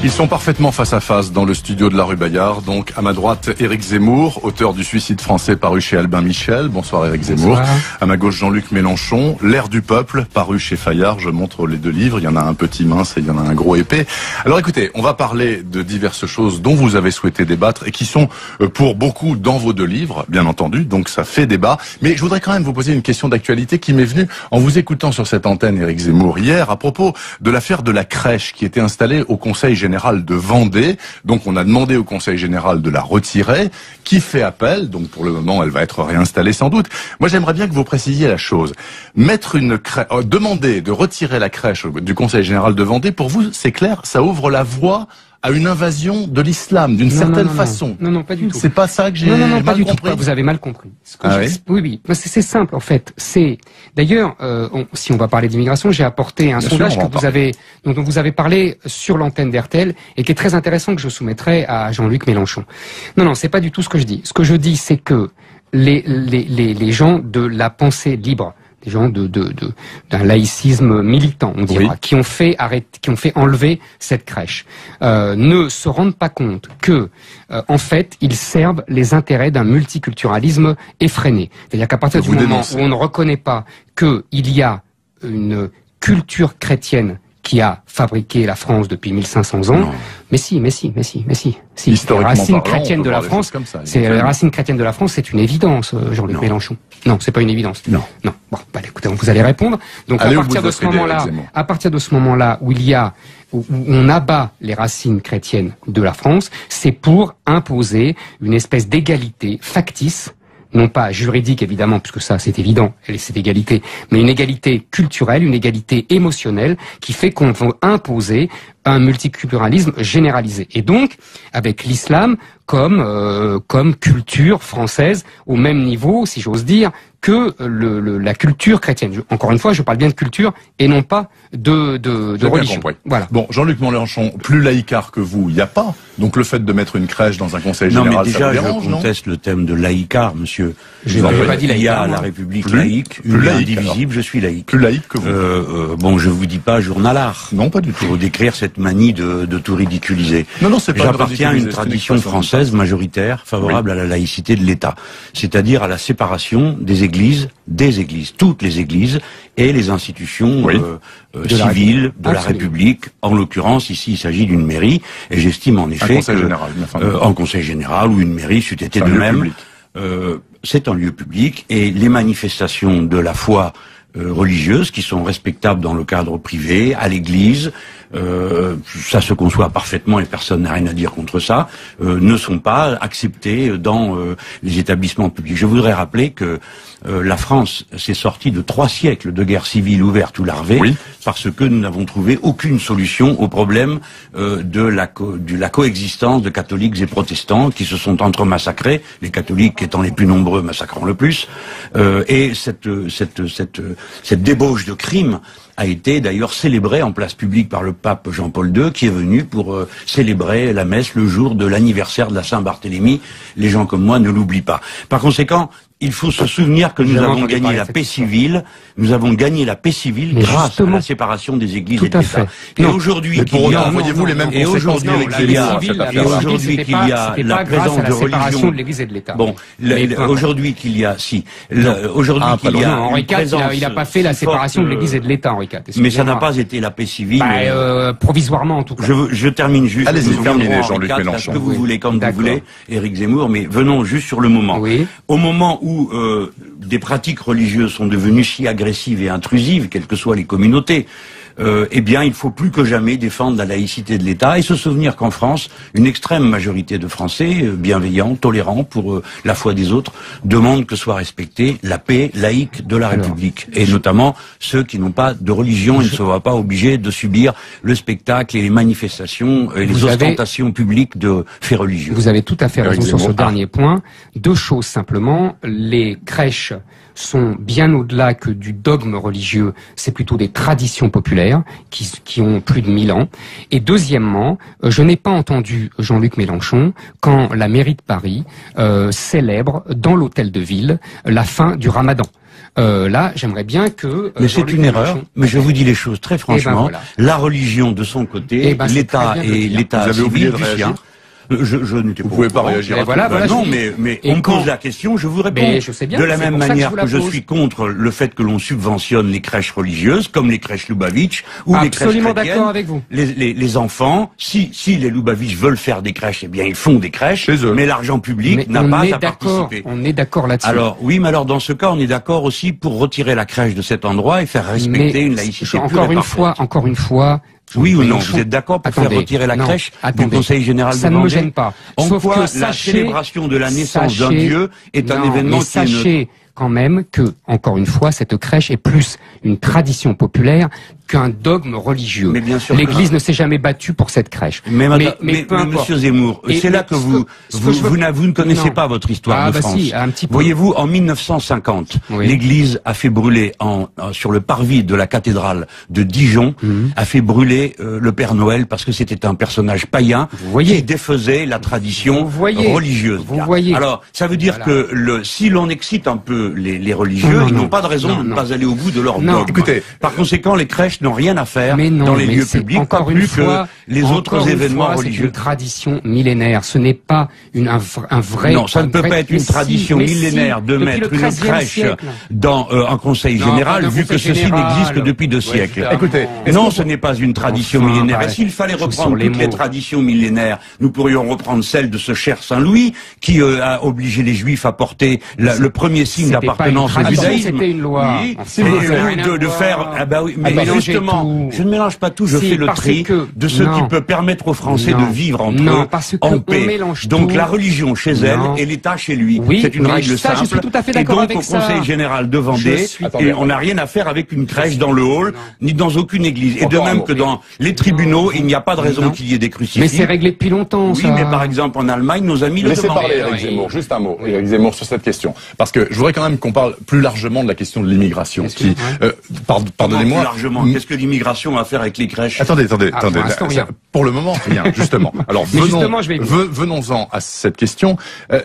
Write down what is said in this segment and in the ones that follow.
Ils sont parfaitement face à face dans le studio de la rue Bayard. Donc, à ma droite, Éric Zemmour, auteur du Suicide français paru chez Albin Michel. Bonsoir Éric Zemmour. Bonsoir. À ma gauche, Jean-Luc Mélenchon, L'air du peuple, paru chez Fayard. Je montre les deux livres. Il y en a un petit mince et il y en a un gros épais. Alors écoutez, on va parler de diverses choses dont vous avez souhaité débattre et qui sont pour beaucoup dans vos deux livres, bien entendu. Donc ça fait débat. Mais je voudrais quand même vous poser une question d'actualité qui m'est venue en vous écoutant sur cette antenne, Éric Zemmour, hier, à propos de l'affaire de la crèche qui était installée au Conseil général de Vendée. Donc on a demandé au Conseil général de la retirer, qui fait appel. Donc pour le moment, elle va être réinstallée sans doute. Moi, j'aimerais bien que vous précisiez la chose. Mettre une crèche, demander de retirer la crèche du Conseil général de Vendée, pour vous, c'est clair, ça ouvre la voie à une invasion de l'islam, d'une certaine façon. Non, pas du tout. C'est pas ça que j'ai mal compris. Pas du tout. Vous avez mal compris. Oui. C'est simple, en fait. C'est, d'ailleurs, si on va parler d'immigration, j'ai apporté un sondage dont vous avez parlé sur l'antenne d'RTL et qui est très intéressant, que je soumettrai à Jean-Luc Mélenchon. Non, c'est pas du tout ce que je dis. Ce que je dis, c'est que les gens de la pensée libre, des gens d'un laïcisme militant, on dira, qui ont fait enlever cette crèche, ne se rendent pas compte que, en fait, ils servent les intérêts d'un multiculturalisme effréné. C'est-à-dire qu'à partir du moment où on ne reconnaît pas qu'il y a une culture chrétienne qui a fabriqué la France depuis 1500 ans. Non. Mais si. Les racines chrétiennes de la France, les racines chrétiennes de la France, c'est une évidence, Jean-Luc Mélenchon. Non, c'est pas une évidence. Non. Bon, écoutez, vous allez répondre. Donc, à partir de ce moment-là, où on abat les racines chrétiennes de la France, c'est pour imposer une espèce d'égalité factice, non pas juridique évidemment, puisque ça c'est évident, c'est l'égalité, mais une égalité culturelle, une égalité émotionnelle qui fait qu'on veut imposer un multiculturalisme généralisé. Et donc, avec l'islam comme culture française au même niveau, si j'ose dire, que la culture chrétienne. Encore une fois, je parle bien de culture et non pas de religion. Voilà. Bon, Jean-Luc Mélenchon, plus laïcard que vous, il n'y a pas. Donc le fait de mettre une crèche dans un conseil général, non, mais déjà, ça vous dérange, je conteste le thème de laïcard, monsieur. Je n'ai pas dit laïcard. Il y a la République laïque, une indivisible, je suis laïque. Plus laïque que vous. Bon, je vous dis pas journalard. Non, pas du tout. Pour décrire cette manie de tout ridiculiser. Non, c'est pas. J'appartiens à une tradition française majoritaire favorable à la laïcité de l'État, c'est-à-dire à la séparation des églises, toutes les églises et les institutions civiles de la République. En l'occurrence, ici, il s'agit d'une mairie, et j'estime en effet en conseil général ou une mairie, c'eût été de même. C'est un lieu public, et les manifestations de la foi religieuses qui sont respectables dans le cadre privé, à l'église, ça se conçoit parfaitement et personne n'a rien à dire contre ça, ne sont pas acceptées dans les établissements publics. Je voudrais rappeler que la France s'est sortie de 3 siècles de guerre civile ouverte ou larvée parce que nous n'avons trouvé aucune solution au problème de la coexistence de catholiques et protestants qui se sont entre-massacrés, les catholiques étant les plus nombreux massacrant le plus, et cette débauche de crimes a été d'ailleurs célébrée en place publique par le pape Jean-Paul II, qui est venu pour célébrer la messe le jour de l'anniversaire de la Saint-Barthélemy. Les gens comme moi ne l'oublient pas. Par conséquent, il faut se souvenir que nous avons gagné la paix civile. Nous avons gagné la paix civile grâce à la séparation des églises et de l'État. Et aujourd'hui qu'il y a, voyez-vous les mêmes conséquences qu'il y a la présence de religion de l'Église et de l'État. Bon, aujourd'hui qu'il y a, aujourd'hui qu'il y a, Henri IV, il n'a pas fait la séparation de l'Église et de l'État, Henri IV. Mais ça n'a pas été la paix civile. Provisoirement en tout cas. Je termine juste. Allez-y, terminez, Jean-Luc Mélenchon. Ce que vous voulez, comme vous voulez, Éric Zemmour, mais venons juste sur le moment. Au moment où des pratiques religieuses sont devenues si agressives et intrusives, quelles que soient les communautés, eh bien, il faut plus que jamais défendre la laïcité de l'État et se souvenir qu'en France, une extrême majorité de Français, bienveillants, tolérants pour la foi des autres, demandent que soit respectée la paix laïque de la République. Et notamment ceux qui n'ont pas de religion et ne se voient pas obligés de subir le spectacle et les manifestations et les ostentations publiques de faits religieux. Vous avez tout à fait raison sur ce dernier point. 2 choses simplement. Les crèches sont bien au-delà que du dogme religieux, c'est plutôt des traditions populaires qui ont plus de 1000 ans. Et deuxièmement, je n'ai pas entendu Jean-Luc Mélenchon quand la mairie de Paris célèbre dans l'hôtel de ville la fin du Ramadan. là, j'aimerais bien que... mais c'est une erreur, mais je vous dis les choses très franchement. La religion de son côté, l'État et l'État civil du sien... Je n'étais pas. Vous pouvez pas réagir à voilà, non, mais on me pose la question, je vous réponds. De la même manière que je suis contre le fait que l'on subventionne les crèches religieuses, comme les crèches Lubavitch ou les crèches chrétiennes. Absolument d'accord avec vous. Les enfants, si les Lubavitch veulent faire des crèches, eh bien ils font des crèches, mais l'argent public n'a pas à participer. On est d'accord là-dessus. Alors oui, mais alors dans ce cas, on est d'accord aussi pour retirer la crèche de cet endroit et faire respecter une laïcité. Encore une fois. Oui ou non, vous êtes d'accord pour faire retirer la crèche du Conseil général de Vendée? Ça ne me gêne pas. Sauf que la célébration de la naissance d'un Dieu est un événement qui sachez quand même que, encore une fois, cette crèche est plus une tradition populaire qu'un dogme religieux. L'Église ne s'est jamais battue pour cette crèche. Mais Monsieur Zemmour, c'est là que vous ne connaissez pas votre histoire de France. Si, un petit peu. Voyez-vous, en 1950, l'Église a fait brûler sur le parvis de la cathédrale de Dijon, a fait brûler le Père Noël parce que c'était un personnage païen qui défaisait la tradition religieuse. Alors, ça veut dire que si l'on excite un peu les religieux, ils n'ont pas de raison de ne pas aller au bout de leur dogme. Écoutez, par conséquent, les crèches n'ont rien à faire dans les lieux publics, pas plus que les autres événements religieux. C'est une tradition millénaire, ce n'est pas un vrai... Non, ça ne peut pas être une tradition millénaire de mettre une crèche dans un conseil général, vu que ceci n'existe que depuis 2 siècles. Écoutez, non, ce n'est pas une tradition millénaire. Et s'il fallait reprendre toutes les traditions millénaires, nous pourrions reprendre celle de ce cher Saint-Louis, qui a obligé les Juifs à porter le premier signe d'appartenance au judaïsme. C'était une loi. Oui, de faire... Ah bah oui, mais justement, je ne mélange pas tout, je fais le tri de ce qui peut permettre aux Français de vivre entre eux en paix. Donc la religion chez elle et l'État chez lui. C'est une règle simple. Je suis tout à fait et d'accord donc avec au Conseil général de Vendée, on n'a rien à faire avec une crèche dans le hall, ni dans aucune église. Et de même que dans les tribunaux, il n'y a pas de raison qu'il y ait des crucifix. Mais c'est réglé depuis longtemps, ça. Oui, mais par exemple en Allemagne, nos amis le demandent. Laissez parler Éric Zemmour, juste un mot, Éric Zemmour, sur cette question. Parce que je voudrais quand même qu'on parle plus largement de la question de l'immigration. Pardonnez-moi. Plus largement, qu'est-ce que l'immigration a à faire avec les crèches? Attendez. Pour le moment, rien, justement. Alors, venons-en à cette question.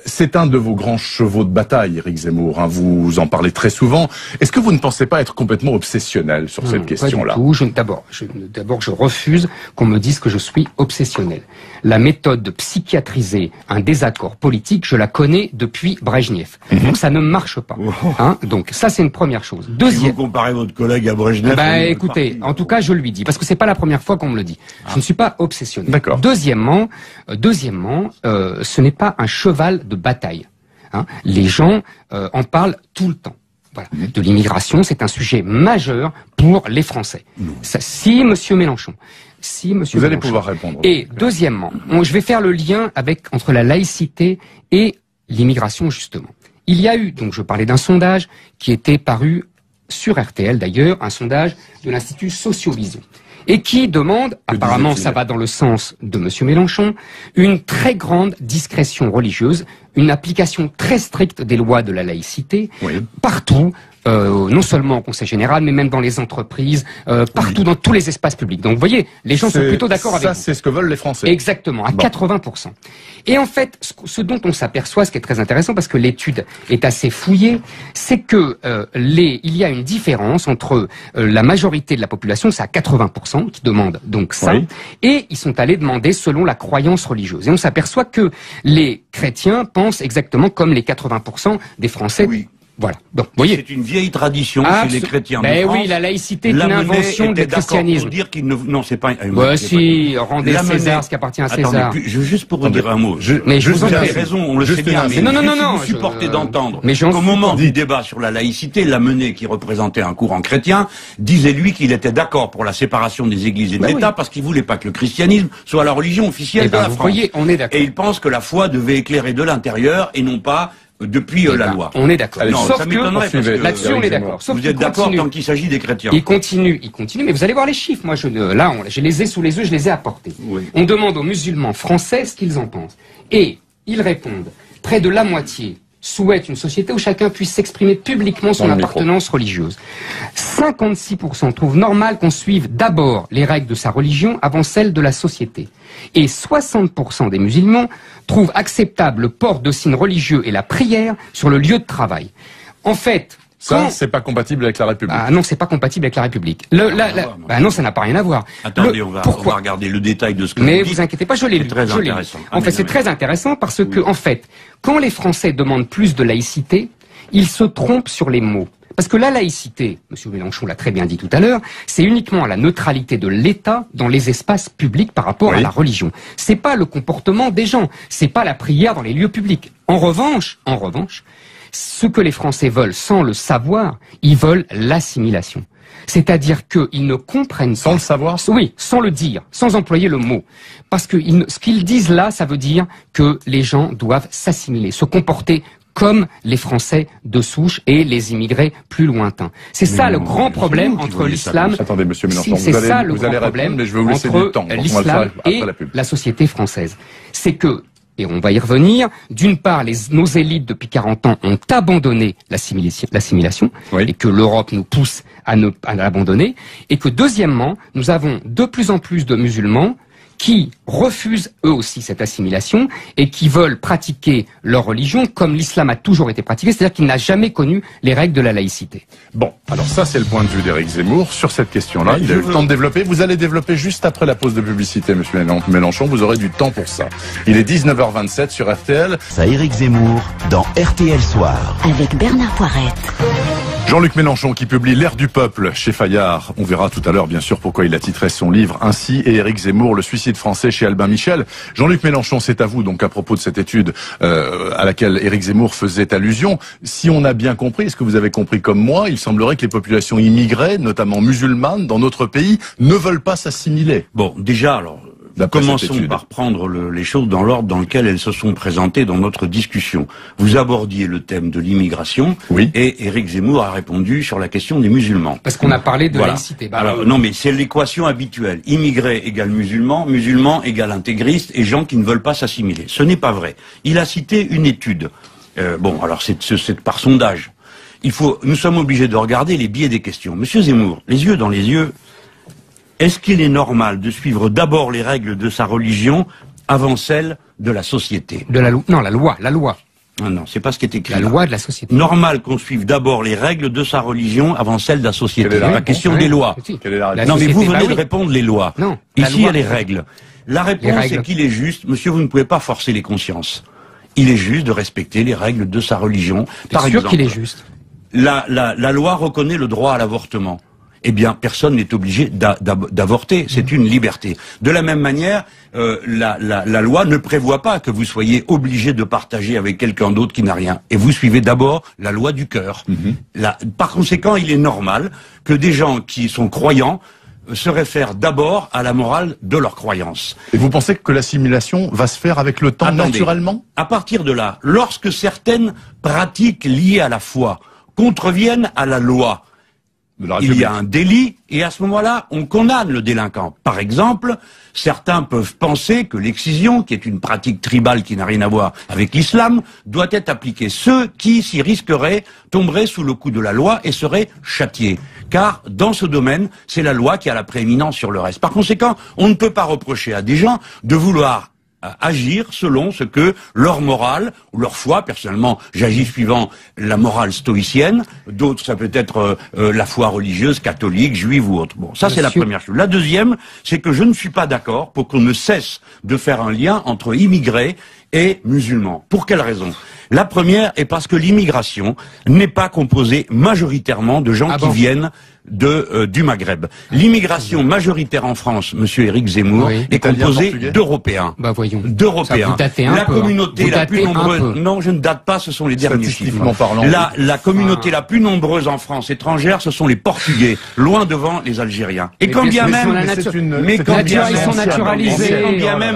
C'est un de vos grands chevaux de bataille, Éric Zemmour. Hein, vous en parlez très souvent. Est-ce que vous ne pensez pas être complètement obsessionnel sur cette question-là? Pas du tout. D'abord, je refuse qu'on me dise que je suis obsessionnel. La méthode de psychiatriser un désaccord politique, je la connais depuis Brejnev. Donc ça ne marche pas. Hein, donc ça, c'est une première chose. Deuxième. Si vous comparez votre collègue à Brejnev... écoutez, en tout cas, je lui dis, parce que c'est pas la première fois qu'on me le dit. Je ne suis pas obsessionnel. D'accord. Deuxièmement, ce n'est pas un cheval de bataille. Hein. Les gens en parlent tout le temps. Voilà. De l'immigration, c'est un sujet majeur pour les Français. Si Monsieur Mélenchon, vous allez pouvoir répondre. Et deuxièmement, je vais faire le lien entre la laïcité et l'immigration, justement. Il y a eu, donc je parlais d'un sondage qui était paru sur RTL d'ailleurs, un sondage de l'Institut Sociovision, et qui demande, apparemment ça va dans le sens de Monsieur Mélenchon, une très grande discrétion religieuse, une application très stricte des lois de la laïcité, partout, non seulement au Conseil général, mais même dans les entreprises, partout dans tous les espaces publics. Donc vous voyez, les gens sont plutôt d'accord avec vous. Ça, c'est ce que veulent les Français. Exactement, à 80%. Et en fait, ce dont on s'aperçoit, ce qui est très intéressant, parce que l'étude est assez fouillée, c'est que il y a une différence entre la majorité de la population, c'est à 80%, qui demandent donc ça, et ils sont allés demander selon la croyance religieuse. Et on s'aperçoit que les chrétiens pensent exactement comme les 80% des Français. Voilà. Donc, vous voyez. C'est une vieille tradition chez les chrétiens. Mais oui, la laïcité est une invention du christianisme. Pour dire qu'il ne, non, c'est pas. Si, rendez César ce qui appartient à César. Juste pour vous dire un mot. Mais je vous en prie. Raison, on le sait bien. Mais non. Vous supportez d'entendre. Mais au moment du débat sur la laïcité, Lamennais, qui représentait un courant chrétien, disait lui qu'il était d'accord pour la séparation des églises et de l'État parce qu'il voulait pas que le christianism soit la religion officielle de la France. Vous voyez, on est d'accord. Et il pense que la foi devait éclairer de l'intérieur et non pas depuis la loi. On est d'accord. Sauf que là-dessus on est d'accord. Vous êtes d'accord tant qu'il s'agit des chrétiens. Il continue, mais vous allez voir les chiffres. Moi, je les ai sous les yeux, je les ai apportés. On demande aux musulmans français ce qu'ils en pensent. Et ils répondent, près de la moitié souhaitent une société où chacun puisse s'exprimer publiquement son appartenance religieuse. 56% trouvent normal qu'on suive d'abord les règles de sa religion avant celles de la société. Et 60% des musulmans trouvent acceptable le port de signes religieux et la prière sur le lieu de travail. En fait, Ça, c'est pas compatible avec la République. Ah non, c'est pas compatible avec la République. Non, ça n'a pas rien à voir. Attendez, on va regarder le détail de ce que mais vous dites. vous inquiétez pas, je l'ai lu. Très intéressant. En fait, c'est très intéressant parce que, en fait, quand les Français demandent plus de laïcité, ils se trompent sur les mots. Parce que la laïcité, M. Mélenchon l'a très bien dit tout à l'heure, c'est uniquement la neutralité de l'État dans les espaces publics par rapport à la religion. C'est pas le comportement des gens, c'est pas la prière dans les lieux publics. En revanche, ce que les Français veulent sans le savoir, ils veulent l'assimilation. C'est-à-dire qu'ils ne comprennent pas. Sans le savoir? Oui, sans le dire, sans employer le mot. Parce que ce qu'ils disent là, ça veut dire que les gens doivent s'assimiler, se comporter comme les Français de souche et les immigrés plus lointains. C'est ça le grand problème entre l'islam. Attendez, monsieur Mélenchon, c'est ça le grand problème mais je vais vous laisser du temps. Entre l'islam et la société française. C'est que, et on va y revenir, d'une part, nos élites depuis 40 ans ont abandonné l'assimilation, et que l'Europe nous pousse à l'abandonner, et que deuxièmement, nous avons de plus en plus de musulmans qui refusent eux aussi cette assimilation et qui veulent pratiquer leur religion comme l'islam a toujours été pratiqué, c'est-à-dire qu'il n'a jamais connu les règles de la laïcité. Bon, alors ça c'est le point de vue d'Éric Zemmour sur cette question-là. Il a eu le temps de développer. Vous allez développer juste après la pause de publicité, monsieur Mélenchon. Vous aurez du temps pour ça. Il est 19h27 sur RTL. Ça, Éric Zemmour dans RTL Soir. Avec Bernard Poirette. Jean-Luc Mélenchon qui publie L'Air du peuple chez Fayard. On verra tout à l'heure bien sûr pourquoi il a titré son livre ainsi, et Éric Zemmour, Le suicide français chez Albin Michel. Jean-Luc Mélenchon, c'est à vous donc à propos de cette étude à laquelle Éric Zemmour faisait allusion. Si on a bien compris, est-ce que vous avez compris comme moi, il semblerait que les populations immigrées, notamment musulmanes dans notre pays, ne veulent pas s'assimiler. Bon, déjà alors... Commençons par prendre les choses dans l'ordre dans lequel elles se sont présentées dans notre discussion. Vous abordiez le thème de l'immigration, et Éric Zemmour a répondu sur la question des musulmans. Parce qu'on a parlé de laïcité. Alors, non, mais c'est l'équation habituelle. Immigré égale musulman, musulman égale intégriste, et gens qui ne veulent pas s'assimiler. Ce n'est pas vrai. Il a cité une étude. Alors c'est par sondage. Nous sommes obligés de regarder les biais des questions. Monsieur Zemmour, les yeux dans les yeux, est-ce qu'il est normal de suivre d'abord les règles de sa religion avant celles de la société? Non, la loi. Ah non, c'est pas ce qui est écrit. La loi de la société. Normal qu'on suive d'abord les règles de sa religion avant celles de la société. C'est la question des lois. Non, mais vous venez de répondre les lois. Non. Ici, il y a les règles. La réponse est qu'il est juste, monsieur, vous ne pouvez pas forcer les consciences. Il est juste de respecter les règles de sa religion. Par exemple, sûr qu'il est juste. La loi reconnaît le droit à l'avortement. Eh bien, personne n'est obligé d'avorter. C'est une liberté. De la même manière, la loi ne prévoit pas que vous soyez obligé de partager avec quelqu'un d'autre qui n'a rien. Et vous suivez d'abord la loi du cœur. Par conséquent, il est normal que des gens qui sont croyants se réfèrent d'abord à la morale de leur croyance. Et vous pensez que l'assimilation va se faire avec le temps naturellement? À partir de là, lorsque certaines pratiques liées à la foi contreviennent à la loi, il y a un délit, et à ce moment-là, on condamne le délinquant. Par exemple, certains peuvent penser que l'excision, qui est une pratique tribale qui n'a rien à voir avec l'islam, doit être appliquée. Ceux qui s'y risqueraient tomberaient sous le coup de la loi et seraient châtiés. Car dans ce domaine, c'est la loi qui a la prééminence sur le reste. Par conséquent, on ne peut pas reprocher à des gens de vouloir agir selon ce que leur morale ou leur foi, personnellement j'agis suivant la morale stoïcienne, d'autres ça peut être la foi religieuse, catholique, juive ou autre. Bon, ça c'est la première chose. La deuxième, c'est que je ne suis pas d'accord pour qu'on ne cesse de faire un lien entre immigrés et musulmans. Pour quelle raison? La première est parce que l'immigration n'est pas composée majoritairement de gens qui viennent du Maghreb. L'immigration majoritaire en France, monsieur Éric Zemmour, est composée d'Européens. Bah voyons. D'Européens. La communauté la plus nombreuse. Non, je ne date pas, ce sont les derniers chiffres. La communauté la plus nombreuse en France étrangère, ce sont les Portugais, loin devant les Algériens. Et quand bien même,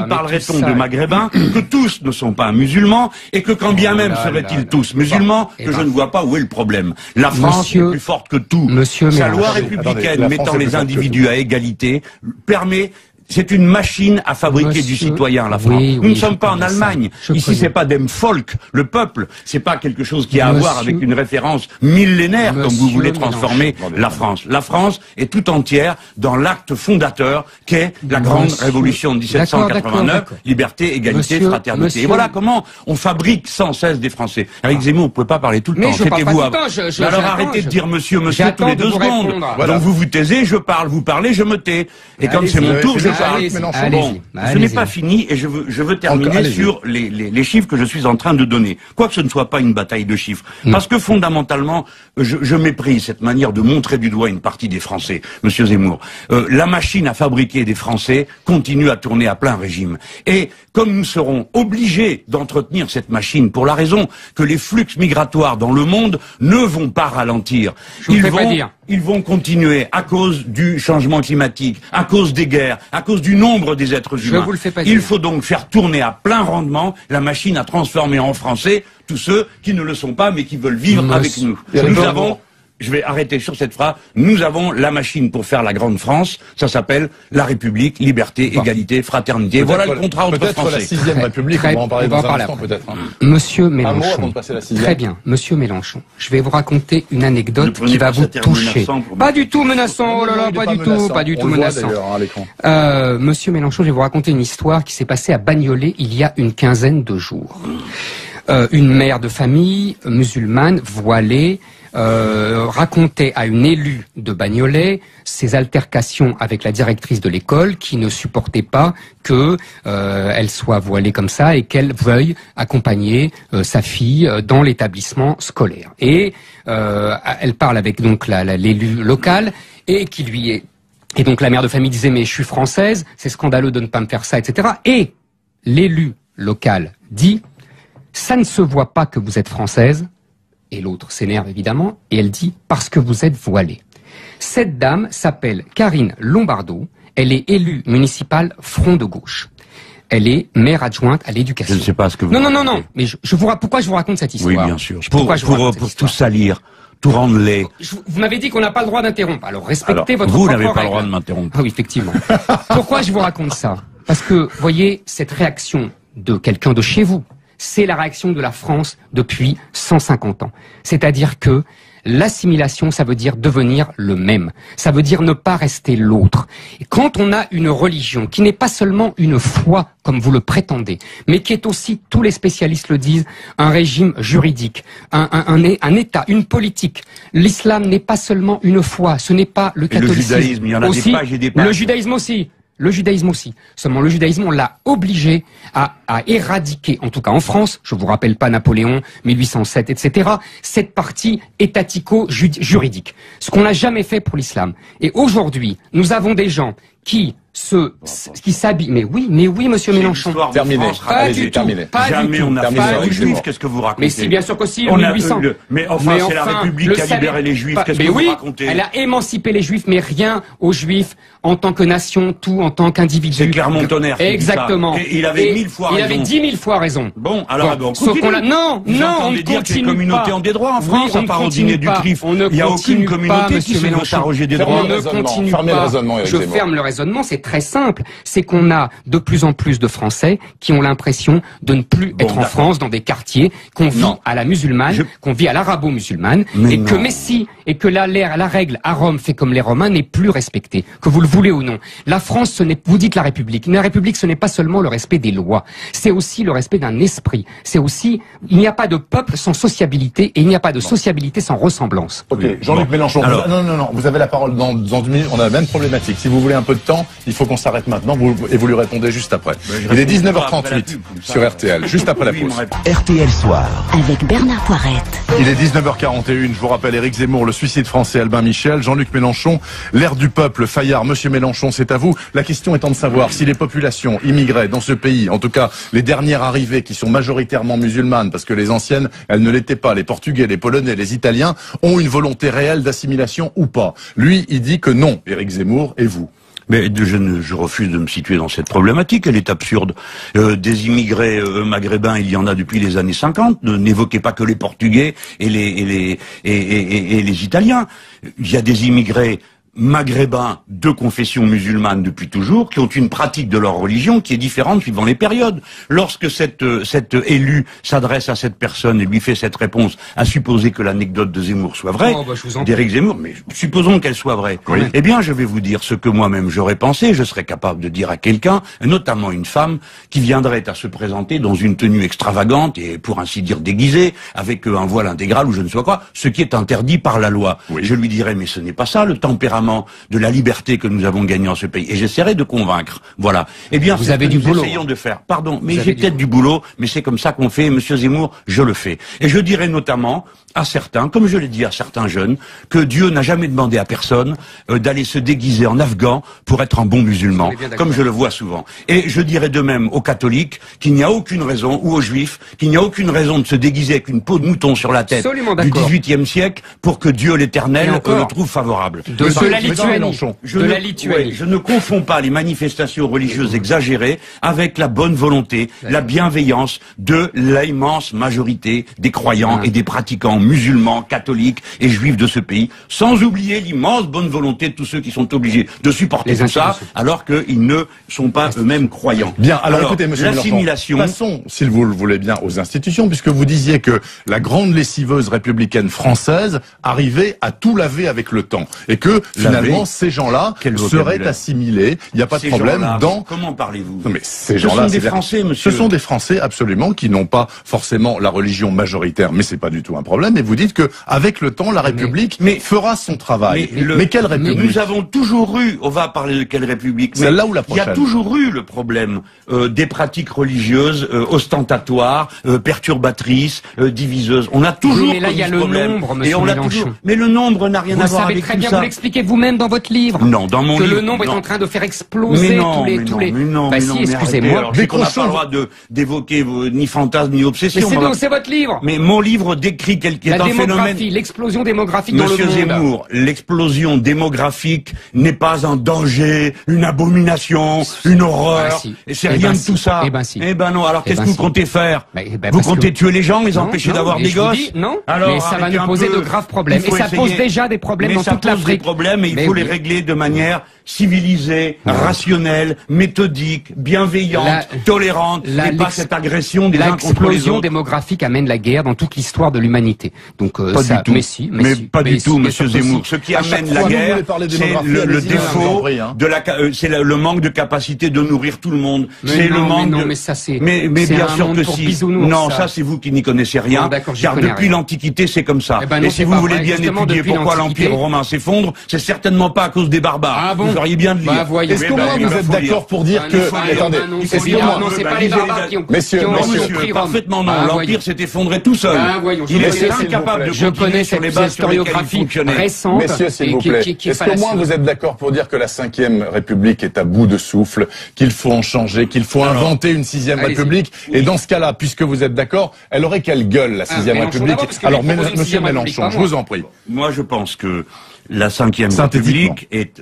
parlerait-on de Maghrébins, que tous ne sont pas musulmans, et que quand bien même seraient-ils tous musulmans, que je ne vois pas où est le problème. La France est plus forte que tout. Sa loi républicaine mettant les individus à égalité permet C'est une machine à fabriquer du citoyen, la France. Nous ne sommes pas en Allemagne. Ici, c'est pas dem Volk, le peuple. C'est pas quelque chose qui a à voir avec une référence millénaire, comme vous voulez transformer la France. La France est tout entière dans l'acte fondateur qu'est la grande révolution de 1789, liberté, égalité, fraternité. Et voilà comment on fabrique sans cesse des Français. Avec Zemmour, vous ne pouvez pas parler tout le temps. C'était-vous avant. Alors arrêtez de dire monsieur tous les 2 secondes. Voilà. Donc vous vous taisez, je parle, vous parlez, je me tais. Et comme c'est mon tour, je parle. Bon, ce n'est pas fini et je veux terminer sur les chiffres que je suis en train de donner. Quoique ce ne soit pas une bataille de chiffres. Parce que fondamentalement, je méprise cette manière de montrer du doigt une partie des Français, monsieur Zemmour. La machine à fabriquer des Français continue à tourner à plein régime. Et comme nous serons obligés d'entretenir cette machine pour la raison que les flux migratoires dans le monde ne vont pas ralentir, ils vont continuer à cause du changement climatique, à cause des guerres, à cause du nombre des êtres humains. Il faut donc faire tourner à plein rendement la machine à transformer en Français tous ceux qui ne le sont pas mais qui veulent vivre avec nous. Nous avons... Je vais arrêter sur cette phrase. Nous avons la machine pour faire la grande France. Ça s'appelle la République, liberté, égalité, fraternité. Voilà le contrat entre Français. Peut-être la 6e République, on va en parler dans un instant peut-être. Monsieur Mélenchon, très bien, Monsieur Mélenchon, je vais vous raconter une anecdote qui va vous toucher. Pas du tout menaçant, oh là là, pas du tout menaçant. Monsieur Mélenchon, je vais vous raconter une histoire qui s'est passée à Bagnolet il y a une quinzaine de jours. Une mère de famille musulmane, voilée, racontait à une élue de Bagnolet ses altercations avec la directrice de l'école qui ne supportait pas que elle soit voilée comme ça et qu'elle veuille accompagner sa fille dans l'établissement scolaire. Et elle parle avec donc l'élu local et qui lui est... Et donc la mère de famille disait mais je suis française, c'est scandaleux de ne pas me faire ça, etc. Et l'élu local dit ça ne se voit pas que vous êtes française. Et l'autre s'énerve évidemment, et elle dit « parce que vous êtes voilée ». Cette dame s'appelle Karine Lombardo, elle est élue municipale Front de Gauche. Elle est maire adjointe à l'éducation. Je ne sais pas ce que vous... Non, mais pourquoi je vous raconte cette histoire? Oui, bien sûr. Pour tout salir, tout rendre laid. Vous m'avez dit qu'on n'a pas le droit d'interrompre, alors respectez votre vous propre n'avez pas règle. le droit de m'interrompre. Ah oui, effectivement. Pourquoi je vous raconte ça? Parce que, voyez, cette réaction de quelqu'un de chez vous, c'est la réaction de la France depuis 150 ans. C'est-à-dire que l'assimilation, ça veut dire devenir le même. Ça veut dire ne pas rester l'autre. Et quand on a une religion qui n'est pas seulement une foi, comme vous le prétendez, mais qui est aussi, tous les spécialistes le disent, un régime juridique, un État, une politique. L'islam n'est pas seulement une foi, ce n'est pas le catholicisme. Le judaïsme, il y en a aussi, des pages et des pages. Le judaïsme aussi. Le judaïsme aussi. Seulement le judaïsme, on l'a obligé à éradiquer, en tout cas en France, je vous rappelle pas Napoléon, 1807, etc., cette partie étatico-juridique. Ce qu'on n'a jamais fait pour l'islam. Et aujourd'hui, nous avons des gens qui s'habillent. Mais oui, monsieur Mélenchon. Terminé. Pas du tout. Jamais on n'a fait les Juifs. Qu'est-ce que vous racontez? Mais si, bien sûr qu'aussi, en 1800. Mais enfin, c'est la République qui a libéré les Juifs. Qu'est-ce que vous racontez? Elle a émancipé les Juifs, mais rien aux Juifs en tant que nation, tout en tant qu'individu. C'est Clermont-Tonnerre. Exactement. Et il avait 1000 fois raison. Il avait 10 000 fois raison. Bon, alors, sauf qu'on a... Non, on ne dire que les continue communautés pas. ont des droits en France, on à part au dîner du CRIF. Il n'y a aucune communauté qui se veut s'arroger des droits. On ne continue pas. Je ferme le raisonnement, c'est très simple. C'est qu'on a de plus en plus de Français qui ont l'impression de ne plus être en France, dans des quartiers, qu'on vit à la musulmane, qu'on vit à l'arabo-musulmane, et que la règle à Rome fait comme les Romains n'est plus respectée, que vous le voulez ou non. La France, vous dites la République. La République, ce n'est pas seulement le respect des lois, c'est aussi le respect d'un esprit. C'est aussi, il n'y a pas de peuple sans sociabilité, et il n'y a pas de sociabilité sans ressemblance. Ok, Jean-Luc Mélenchon, non, vous avez la parole dans 2 minutes, on a la même problématique. Si vous voulez un peu de temps, il faut qu'on s'arrête maintenant, et vous lui répondez juste après. Il est 19h38 sur RTL, juste après la pause. RTL Soir. Avec Bernard Poirette. Il est 19h41, je vous rappelle Éric Zemmour, le suicide français, Albin Michel, Jean-Luc Mélenchon, l'air du peuple, Fayard, Monsieur Mélenchon, c'est à vous. La question étant de savoir si les populations immigrées dans ce pays, en tout cas les dernières arrivées qui sont majoritairement musulmanes, parce que les anciennes, elles ne l'étaient pas, les Portugais, les Polonais, les Italiens, ont une volonté réelle d'assimilation ou pas. Lui, il dit que non, Éric Zemmour, et vous? Mais je refuse de me situer dans cette problématique, elle est absurde. Des immigrés maghrébins, il y en a depuis les années 50. N'évoquez pas que les Portugais et les Italiens. Il y a des immigrés maghrébins de confession musulmane depuis toujours, qui ont une pratique de leur religion qui est différente suivant les périodes. Lorsque cet élu s'adresse à cette personne et lui fait cette réponse, à supposer que l'anecdote de Zemmour soit vraie, d'Éric Zemmour, mais supposons qu'elle soit vraie, eh bien je vais vous dire ce que moi-même j'aurais pensé, je serais capable de dire à quelqu'un, notamment une femme, qui viendrait à se présenter dans une tenue extravagante et pour ainsi dire déguisée, avec un voile intégral ou je ne sais quoi, ce qui est interdit par la loi. Je lui dirais, mais ce n'est pas ça le tempérament de la liberté que nous avons gagné en ce pays. Et j'essaierai de convaincre. Voilà. Eh bien, vous avez du boulot. Essayons de faire. Pardon, mais j'ai peut-être du boulot, mais c'est comme ça qu'on fait. Monsieur Zemmour, je le fais. Et je dirais notamment à certains, comme je l'ai dit à certains jeunes, que Dieu n'a jamais demandé à personne d'aller se déguiser en afghan pour être un bon musulman, comme je le vois souvent. Et je dirais de même aux catholiques qu'il n'y a aucune raison, ou aux juifs, qu'il n'y a aucune raison de se déguiser avec une peau de mouton sur la tête du XVIIIe siècle pour que Dieu l'Éternel le trouve favorable. De la Lituanie. Je ne confonds pas les manifestations religieuses exagérées avec la bonne volonté, la bienveillance de l'immense majorité des croyants et des pratiquants musulmans, catholiques et juifs de ce pays, sans oublier l'immense bonne volonté de tous ceux qui sont obligés de supporter tout ça, alors qu'ils ne sont pas eux-mêmes croyants. Bien, alors écoutez, monsieur l'assimilation. Passons, si vous le voulez bien, aux institutions, puisque vous disiez que la grande lessiveuse républicaine française arrivait à tout laver avec le temps, et que finalement ces gens-là seraient assimilés. Il n'y a pas de problème dans. Comment parlez-vous? Non, mais ces gens-là, ce sont des Français, monsieur. Ce sont des Français absolument qui n'ont pas forcément la religion majoritaire, mais c'est pas du tout un problème. Et vous dites que avec le temps, la République fera son travail. Mais quelle République? Nous avons toujours eu. On va parler de quelle République? Celle-là ou la prochaine? Il y a toujours eu le problème des pratiques religieuses ostentatoires, perturbatrices, diviseuses. On a toujours. Mais là, il y a le nombre, monsieur Mélenchon. Mais le nombre n'a rien à voir avec tout ça. Vous savez très bien, vous l'expliquez vous-même dans votre livre. Non, dans mon livre. Que le nombre est en train de faire exploser tous les. Bah si, excusez-moi. On n'a pas le droit d'évoquer ni fantasme ni obsession. Mais c'est votre livre. Mais mon livre décrit quelque un phénomène. L'explosion démographique dans le monde. Monsieur Zemmour, l'explosion démographique n'est pas un danger, une abomination, une horreur. Et c'est rien de tout ça. Eh ben non. Alors qu'est-ce que vous comptez faire? Vous comptez tuer les gens, les empêcher d'avoir des gosses? Non. Mais ça va nous poser de graves problèmes. Et ça pose déjà des problèmes dans toute l'Afrique. Des problèmes, et il faut les régler de manière civilisée, rationnelle, méthodique, bienveillante, tolérante, et pas cette agression des uns contre les autres. L'explosion démographique amène la guerre dans toute l'histoire de l'humanité. Donc pas du tout. Mais pas du tout, monsieur Zemmour. Ce qui amène la guerre, c'est le défaut de c'est le manque de capacité de nourrir tout le monde. C'est le manque de. Mais ça c'est. Mais bien sûr que si. Non, ça c'est vous qui n'y connaissez rien. Car depuis l'Antiquité, c'est comme ça. Et si vous voulez bien étudier pourquoi l'Empire romain s'effondre, c'est certainement pas à cause des barbares. Vous feriez bien de lire. Est-ce qu'au moins vous êtes d'accord pour dire que... Attendez, non, c'est pas les barbares qui ont pris parfaitement non, l'Empire s'est effondré tout seul. Il est incapable de continuer sur les bases historiographies récentes. Messieurs, s'il vous plaît, est-ce qu'au moins vous êtes d'accord pour dire que la 5e République est à bout de souffle, qu'il faut en changer, qu'il faut inventer une 6e République? Et dans ce cas-là, puisque vous êtes d'accord, elle aurait quelle gueule, la 6e République? Alors, monsieur Mélenchon, je vous en prie. Moi, je pense que la 5e République est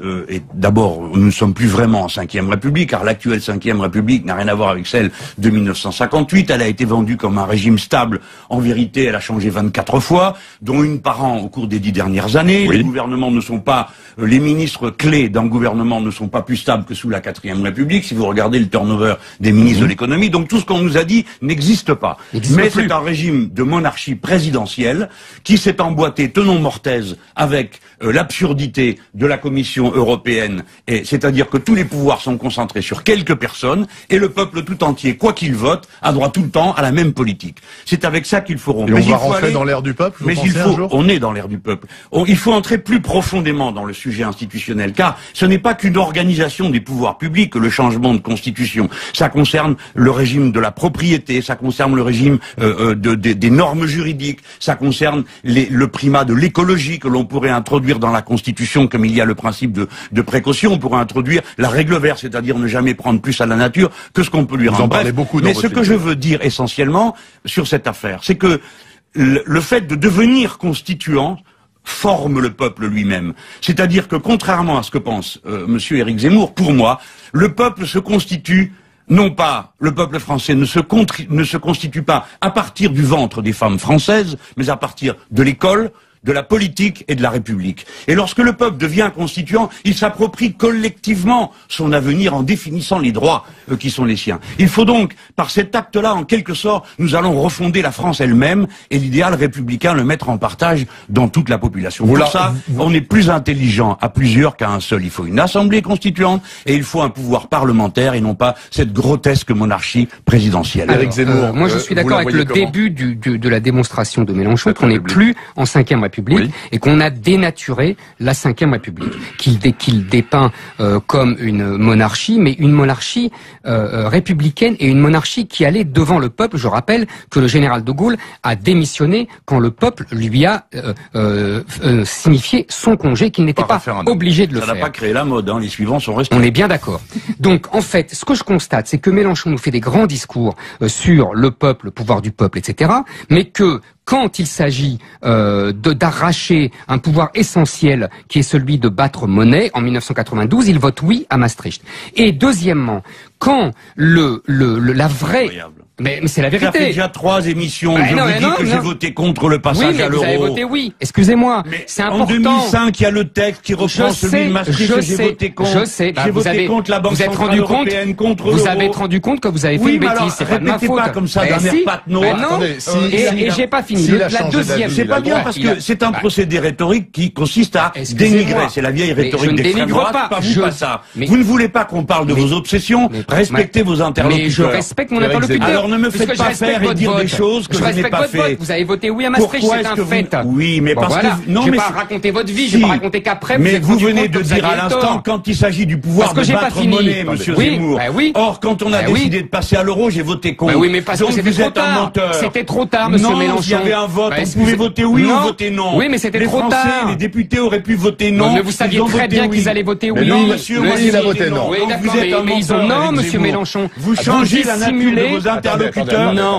d'abord, nous ne sommes plus vraiment en 5e République, car l'actuelle 5e République n'a rien à voir avec celle de 1958. Elle a été vendue comme un régime stable. En vérité, elle a changé 24 fois, dont une par an au cours des 10 dernières années. Les gouvernements ne sont pas, les ministres clés d'un gouvernement ne sont pas plus stables que sous la 4e République, si vous regardez le turnover des ministres de l'économie. Donc tout ce qu'on nous a dit n'existe pas. Mais c'est un régime de monarchie présidentielle qui s'est emboîté tenon mortaise avec l'absurdité de la Commission européenne, c'est-à-dire que tous les pouvoirs sont concentrés sur quelques personnes et le peuple tout entier, quoi qu'il vote, a droit tout le temps à la même politique. C'est avec ça qu'il faut rompre. Et on va rentrer dans l'ère du peuple, vous pensez un jour ? On est dans l'ère du peuple. Il faut entrer plus profondément dans le sujet institutionnel, car ce n'est pas qu'une organisation des pouvoirs publics, le changement de constitution. Ça concerne le régime de la propriété, ça concerne le régime des normes juridiques, ça concerne le primat de l'écologie que l'on pourrait introduire dans la Constitution, comme il y a le principe de précaution. On pourrait introduire la règle verte, c'est-à-dire ne jamais prendre plus à la nature que ce qu'on peut lui rendre. Mais ce que je veux dire essentiellement sur cette affaire, c'est que le fait de devenir constituant forme le peuple lui-même. C'est-à-dire que contrairement à ce que pense monsieur Éric Zemmour, pour moi, le peuple se constitue. Non pas, le peuple français ne se constitue pas à partir du ventre des femmes françaises, mais à partir de l'école, de la politique et de la République. Et lorsque le peuple devient constituant, il s'approprie collectivement son avenir en définissant les droits qui sont les siens. Il faut donc, par cet acte-là, en quelque sorte, nous allons refonder la France elle-même et l'idéal républicain le mettre en partage dans toute la population. Pour ça, on est plus intelligent à plusieurs qu'à un seul. Il faut une assemblée constituante et il faut un pouvoir parlementaire et non pas cette grotesque monarchie présidentielle. Éric Zemmour, moi je suis d'accord avec le début de la démonstration de Mélenchon, qu'on n'est plus en Ve République et qu'on a dénaturé la Ve République, qu'il dépeint comme une monarchie, mais une monarchie républicaine et une monarchie qui allait devant le peuple. Je rappelle que le général de Gaulle a démissionné quand le peuple lui a signifié son congé, qu'il n'était pas obligé de le faire. Ça n'a pas créé la mode, hein, les suivants sont restés. On est bien d'accord. Donc en fait, ce que je constate, c'est que Mélenchon nous fait des grands discours sur le peuple, le pouvoir du peuple, etc., mais que quand il s'agit d'arracher un pouvoir essentiel qui est celui de battre monnaie en 1992, il vote oui à Maastricht. Et deuxièmement, quand la vraie... Incroyable. Mais c'est la vérité. Ça fait déjà 3 émissions. Je vous dis que j'ai voté contre le passage à l'euro. Oui, mais vous avez voté oui. Excusez-moi. C'est important. En 2005, il y a le texte qui reprend celui de Maastricht. J'ai voté contre. Je sais. J'ai voté contre la Banque Centrale Européenne, contre l'euro. Vous avez rendu compte que vous avez fait une bêtise. C'est pas de ma faute. Répétez pas comme ça d'un air patnaud. Non. Et j'ai pas fini. La deuxième. C'est pas bien parce que c'est un procédé rhétorique qui consiste à dénigrer. C'est la vieille rhétorique d'extrême droite. Pas vous, pas ça. Vous ne voulez pas qu'on parle de vos obsessions. Respectez vos interlocuteurs. Mais je respecte mon interlocuteur. Alors ne me faites pas faire et dire des choses que je n'ai pas fait. Vous avez voté oui à Maastricht, c'est un fait. Oui, mais parce que non, je vais pas raconter votre vie, je vais pas raconter qu'après. Mais vous venez de dire à l'instant, quand il s'agit du pouvoir de battre monnaie, Monsieur Zemmour. Or, quand on a décidé de passer à l'euro, j'ai voté contre. Oui, mais parce que c'était trop tard. C'était trop tard, Monsieur Mélenchon. Non, il y avait un vote. On pouvait voter oui ou voter non. Oui, mais c'était trop tard. Les députés auraient pu voter non. Mais vous saviez très bien qu'ils allaient voter oui. Non, monsieur, il a voté non. Oui, d'accord, mais ils ont non, Monsieur Mélenchon. Vous changez la nature de vos interlocuteurs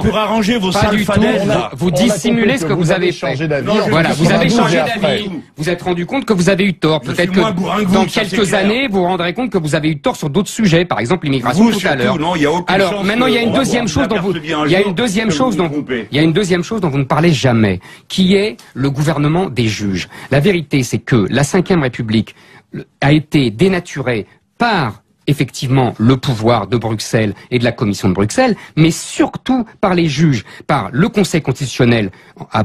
pour arranger vos sales falaises. Vous dissimulez ce que vous avez fait. Voilà, vous avez changé d'avis. Vous êtes rendu compte que vous avez eu tort. Peut-être que dans quelques années, vous vous rendrez compte que vous avez eu tort sur d'autres sujets, par exemple l'immigration tout à l'heure. Alors maintenant, il y a une deuxième chose dont vous ne parlez jamais, qui est le gouvernement des juges. La vérité, c'est que la Ve République a été dénaturée par effectivement le pouvoir de Bruxelles et de la Commission de Bruxelles, mais surtout par les juges, par le Conseil constitutionnel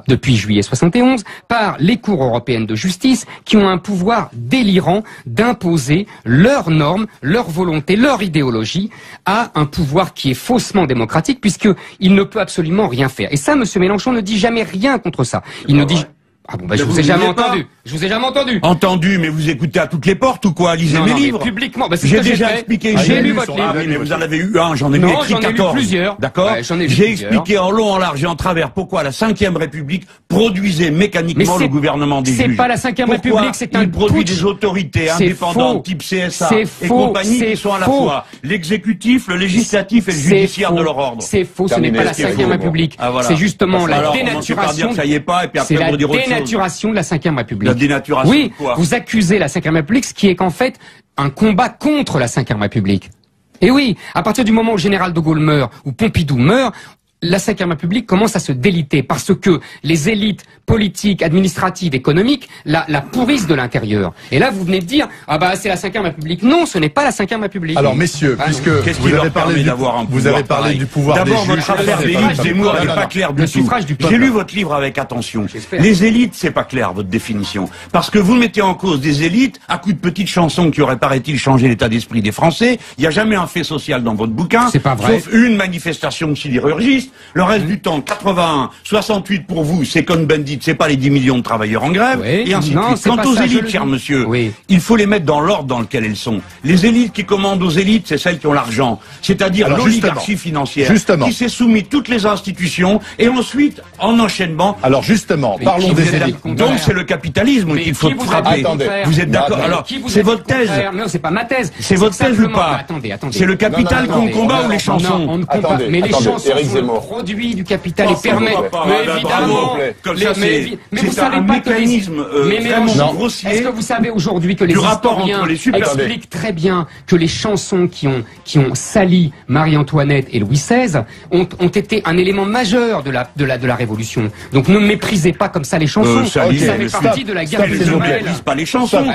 depuis juillet 71, par les cours européennes de justice, qui ont un pouvoir délirant d'imposer leurs normes, leur volonté, leur idéologie à un pouvoir qui est faussement démocratique, puisqu'il ne peut absolument rien faire. Et ça, M. Mélenchon ne dit jamais rien contre ça. Il ne dit... Ah bon, je vous ai jamais entendu. Je vous ai jamais entendu. Entendu, mais vous écoutez à toutes les portes ou quoi? Lisez mes livres. Publiquement, j'ai déjà expliqué. J'ai lu votre livre. Ah oui, mais vous en avez eu un, j'en ai écrit 14. J'en ai lu plusieurs. D'accord? J'ai expliqué en long, en large et en travers pourquoi la Ve République produisait mécaniquement le gouvernement des juges. C'est pas la Ve République, c'est un il produit des autorités indépendantes type CSA et compagnie qui sont à la fois l'exécutif, le législatif et le judiciaire de leur ordre. C'est faux, ce n'est pas la Ve République. C'est justement la dénaturation. Ça y est pas, et puis après vous dire autre chose. Dénaturation de la Ve République. La dénaturation. Oui, vous accusez la Ve République, ce qui est qu'en fait un combat contre la Ve République. Et oui, à partir du moment où le général de Gaulle meurt, ou Pompidou meurt, la Ve République commence à se déliter parce que les élites politiques, administratives, économiques la pourrissent de l'intérieur. Et là, vous venez de dire, ah bah c'est la Ve République. Non, ce n'est pas la Ve République. Alors messieurs, puisque vous avez parlé du pouvoir des juges. D'abord, votre affaire d'élite, Zemmour, n'est pas claire du tout. J'ai lu votre livre avec attention. Les élites, c'est pas clair, votre définition. Parce que vous mettez en cause des élites à coups de petites chansons qui auraient, paraît-il, changé l'état d'esprit des Français. Il n'y a jamais un fait social dans votre bouquin. C'est pas vrai. Sauf une manifestation de sidérurgistes. Le reste du temps, 81, 68 pour vous, c'est Cohn-Bendit, c'est pas les 10 millions de travailleurs en grève, et ainsi de suite. Quant aux élites, cher monsieur, il faut les mettre dans l'ordre dans lequel elles sont. Les élites qui commandent aux élites, c'est celles qui ont l'argent. C'est-à-dire l'oligarchie financière, qui s'est soumise toutes les institutions, et ensuite, en enchaînement... Alors justement, parlons des élites. Donc c'est le capitalisme qu'il faut frapper. Vous êtes d'accord? Alors, c'est votre thèse. Non, c'est pas ma thèse. C'est votre thèse ou pas? Attendez. C'est le capital qu'on combat ou les chansons? On ne combat. Mais les chansons sont le produit du capital et permet... Mais évidemment... Mais vous savez pas que est-ce que vous savez aujourd'hui que les historiens expliquent très bien que les chansons qui ont sali Marie-Antoinette et Louis XVI ont été un élément majeur de la Révolution. Donc ne méprisez pas comme ça les chansons. Ça fait partie de la guerre des Anglais. Ne pas les chansons.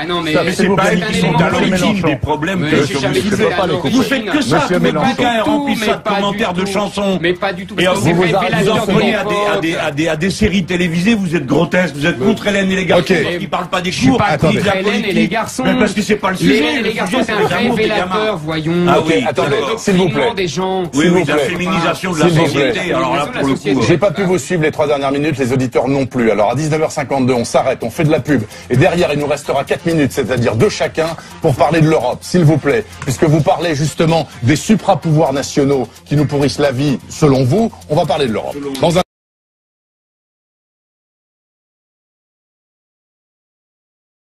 C'est pas elles qui sont à l'origine des problèmes que vous faites que ça. Tous vos bouquins remplissent ça de commentaires de chansons. Mais pas du tout. Et vous en prenez à des séries télévisées. Vous êtes grotesque. Vous êtes contre Hélène et les garçons qui parlent pas des cours. Hélène et les garçons. Parce que c'est pas le sujet. Hélène et les garçons, c'est un révélateur, voyons. Ah oui, attendez, s'il vous plaît. Des gens. Oui, la féminisation de la société. Alors là, pour le coup, j'ai pas pu vous suivre les 3 dernières minutes, les auditeurs non plus. Alors à 19h52, on s'arrête, on fait de la pub. Et derrière, il nous restera 4 minutes, c'est-à-dire 2 chacun, pour parler de l'Europe, s'il vous plaît. Puisque vous parlez justement des supra-pouvoirs nationaux qui nous pourrissent la vie, selon vous, on va parler de l'Europe.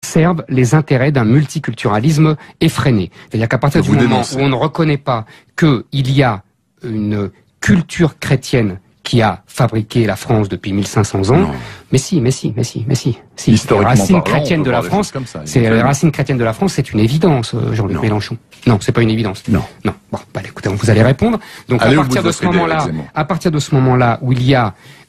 Servent les intérêts d'un multiculturalisme effréné. C'est-à-dire qu'à partir du moment où on ne reconnaît pas qu'il y a une culture chrétienne qui a fabriqué la France depuis 1500 ans, non. mais si. Les racines chrétiennes de la France, les racines chrétiennes de la France, c'est une évidence, Jean-Luc Mélenchon. Non, c'est pas une évidence. Non. Bon, écoutez, vous allez répondre. Donc à partir de ce moment-là,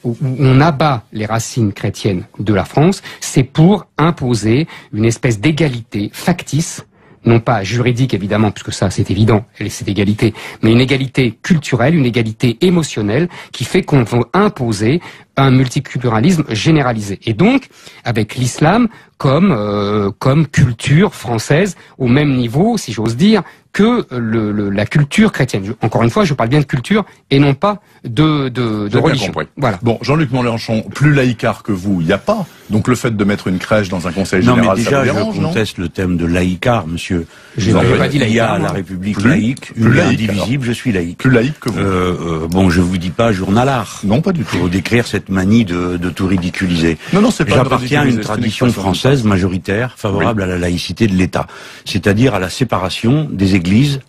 où on abat les racines chrétiennes de la France, c'est pour imposer une espèce d'égalité factice, non pas juridique évidemment, puisque ça c'est évident, c'est égalité, mais une égalité culturelle, une égalité émotionnelle qui fait qu'on veut imposer un multiculturalisme généralisé. Et donc, avec l'islam comme culture française au même niveau, si j'ose dire, que la culture chrétienne. Encore une fois, je parle bien de culture et non pas de religion. Voilà. Bon, Jean-Luc Mélenchon, plus laïcard que vous, il n'y a pas. Donc le fait de mettre une crèche dans un conseil général, déjà, ça vous dérange, je conteste le thème de laïcard, monsieur. Je n'avais pas dit laïcard. Il y a la République laïque, une indivisible, je suis laïque. Plus laïque que vous. Bon, je vous dis pas journalard. Non, pas du tout. Pour décrire cette manie de tout ridiculiser. Non, c'est pas. J'appartiens à une tradition française majoritaire, favorable à la laïcité de l'État. C'est-à-dire à la séparation des églises.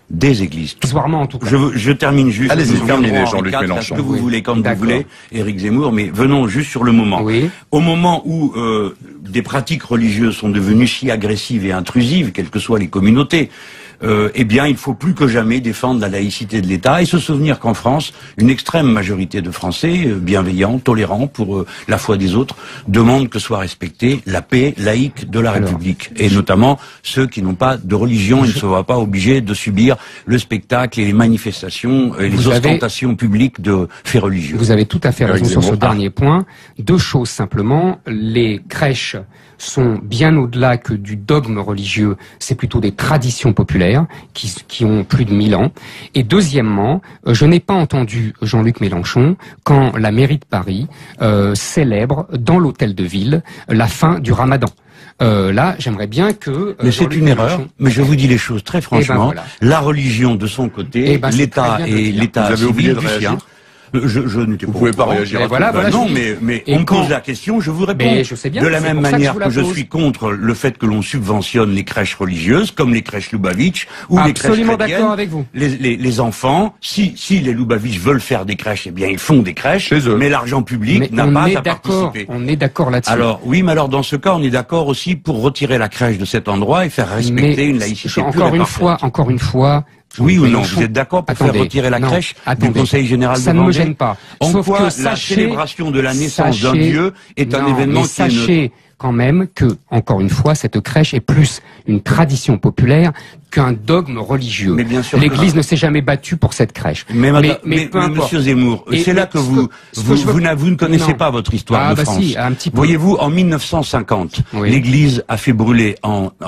En tout cas. Je termine juste. Allez-y, terminez, Jean-Luc Mélenchon. Ce que vous voulez, quand vous voulez, Éric Zemmour, mais venons juste sur le moment. Oui. Au moment où des pratiques religieuses sont devenues si agressives et intrusives, quelles que soient les communautés, eh bien, il faut plus que jamais défendre la laïcité de l'État et se souvenir qu'en France, une extrême majorité de Français, bienveillants, tolérants pour la foi des autres, demandent que soit respectée la paix laïque de la République. Et notamment ceux qui n'ont pas de religion et ne se voient pas obligés de subir le spectacle et les manifestations et les ostentations publiques de faits religieux. Vous avez tout à fait raison sur ce dernier point. 2 choses simplement. Les crèches sont bien au-delà que du dogme religieux, c'est plutôt des traditions populaires qui ont plus de 1000 ans. Et deuxièmement, je n'ai pas entendu Jean-Luc Mélenchon quand la mairie de Paris célèbre dans l'hôtel de ville la fin du Ramadan. Là, j'aimerais bien que... Mais c'est une erreur, mais je vous dis les choses très franchement. La religion de son côté, l'État et l'État civil du sien... Je n'étais pas. Vous pouvez pas réagir à voilà, non, mais on me pose la question, je vous réponds. Mais je sais bien, de la même manière que je suis contre le fait que l'on subventionne les crèches religieuses, comme les crèches Lubavitch ou les crèches chrétiennes. Absolument d'accord avec vous. Les enfants, si les Lubavitch veulent faire des crèches, eh bien ils font des crèches, chez eux. Mais l'argent public n'a pas à participer. On est d'accord là-dessus. Alors oui, mais alors dans ce cas, on est d'accord aussi pour retirer la crèche de cet endroit et faire respecter une laïcité. Encore une fois. Oui ou non, vous êtes d'accord pour faire retirer la crèche du Conseil général de Vendée? Ça ne me gêne pas. En quoi la célébration de la naissance d'un Dieu est un événement qui est quand même que, encore une fois, cette crèche est plus une tradition populaire qu'un dogme religieux. Mais bien sûr, l'Église ne s'est jamais battue pour cette crèche. Mais peu importe. Monsieur Zemmour, c'est là que vous ne connaissez pas votre histoire de France. Si, un petit peu. Voyez-vous, en 1950, l'Église a fait brûler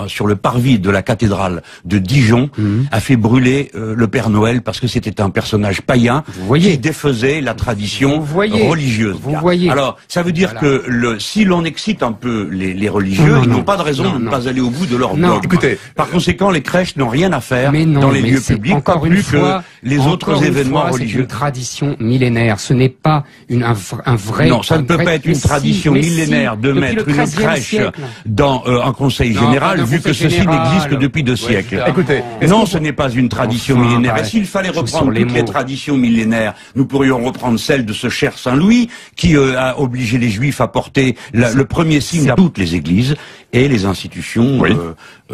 sur le parvis de la cathédrale de Dijon, a fait brûler le Père Noël parce que c'était un personnage païen qui défaisait la tradition religieuse. Vous voyez. Alors, ça veut dire que si l'on excite un peu les religieux, ils n'ont pas de raison de ne pas aller au bout de leur dogme. Écoutez, par conséquent, les crèches n'ont rien à faire dans les lieux publics, pas plus que les autres événements religieux. C'est une tradition millénaire, ce n'est pas un vrai... Non, ça ne peut pas être une tradition millénaire de mettre une crèche dans un conseil général, vu que ceci n'existe que depuis 2 siècles. Écoutez, non, ce n'est pas une tradition millénaire. Et s'il fallait reprendre toutes les traditions millénaires, nous pourrions reprendre celle de ce cher Saint-Louis, qui a obligé les Juifs à porter le premier signe à toutes les églises et les institutions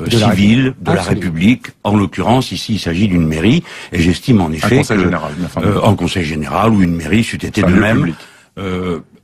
civiles de la République. En l'occurrence, ici, il s'agit d'une mairie, et j'estime en effet un conseil général ou une mairie c'eût été de même.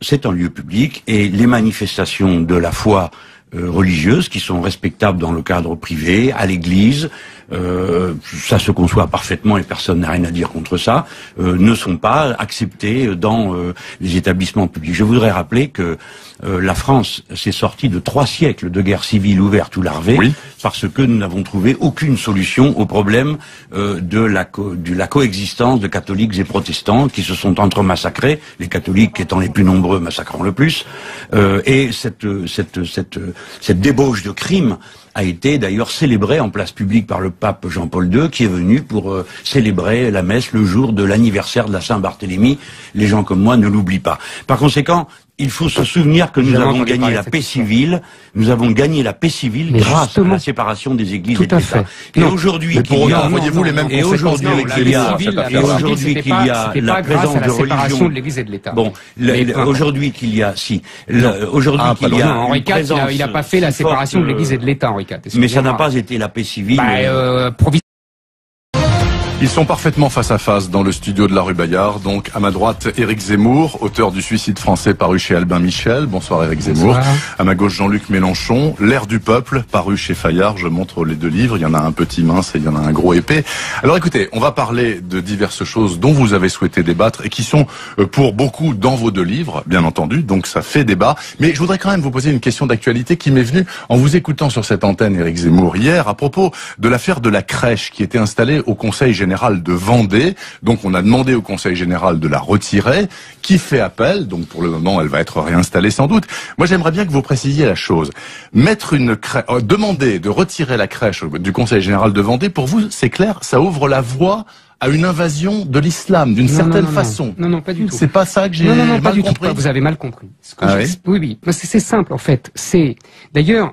C'est un lieu public, et les manifestations de la foi religieuses qui sont respectables dans le cadre privé, à l'église, ça se conçoit parfaitement et personne n'a rien à dire contre ça, ne sont pas acceptées dans les établissements publics. Je voudrais rappeler que la France s'est sortie de 3 siècles de guerre civile ouverte ou larvée, parce que nous n'avons trouvé aucune solution au problème de la coexistence de catholiques et protestants qui se sont entremassacrés, les catholiques étant les plus nombreux massacrant le plus, et cette débauche de crimes a été d'ailleurs célébrée en place publique par le pape Jean-Paul II, qui est venu pour célébrer la messe le jour de l'anniversaire de la Saint-Barthélemy. Les gens comme moi ne l'oublient pas. Par conséquent, il faut se souvenir que nous avons gagné la paix civile. Nous avons gagné la paix civile grâce à la séparation des églises et de l'État. Et aujourd'hui qu'il y a, voyez-vous les mêmes conséquences aujourd'hui qu'il y a la présence de religion de l'Église et de l'État. Bon, aujourd'hui qu'il y a, aujourd'hui qu'il y a Henri IV, il n'a pas fait la séparation de l'Église et de l'État, Henri IV. Mais ça n'a pas été la paix civile. Ils sont parfaitement face à face dans le studio de la rue Bayard. Donc, à ma droite, Éric Zemmour, auteur du Suicide français paru chez Albin Michel. Bonsoir Éric Zemmour. Bonsoir. À ma gauche, Jean-Luc Mélenchon, L'Air du peuple, paru chez Fayard. Je montre les 2 livres. Il y en a un petit mince et il y en a un gros épais. Alors écoutez, on va parler de diverses choses dont vous avez souhaité débattre et qui sont pour beaucoup dans vos 2 livres, bien entendu. Donc ça fait débat. Mais je voudrais quand même vous poser une question d'actualité qui m'est venue en vous écoutant sur cette antenne, Éric Zemmour, hier, à propos de l'affaire de la crèche qui était installée au Conseil général de Vendée. Donc on a demandé au Conseil général de la retirer, qui fait appel. Donc pour le moment, elle va être réinstallée sans doute. Moi, j'aimerais bien que vous précisiez la chose. Demander de retirer la crèche du Conseil général de Vendée, pour vous, c'est clair, ça ouvre la voie à une invasion de l'islam, d'une certaine façon. Non, pas du tout. C'est pas ça que j'ai mal compris. Vous avez mal compris. Oui. C'est simple, en fait. D'ailleurs,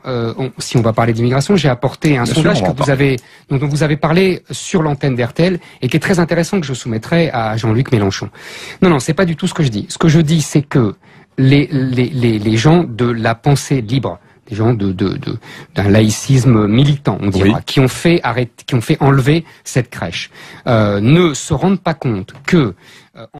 si on va parler d'immigration, j'ai apporté un sondage dont vous avez parlé sur l'antenne d'RTL et qui est très intéressant, que je soumettrai à Jean-Luc Mélenchon. Non, c'est pas du tout ce que je dis. Ce que je dis, c'est que les gens de la pensée libre, des gens d'un laïcisme militant, on dira, qui ont fait enlever cette crèche, ne se rendent pas compte que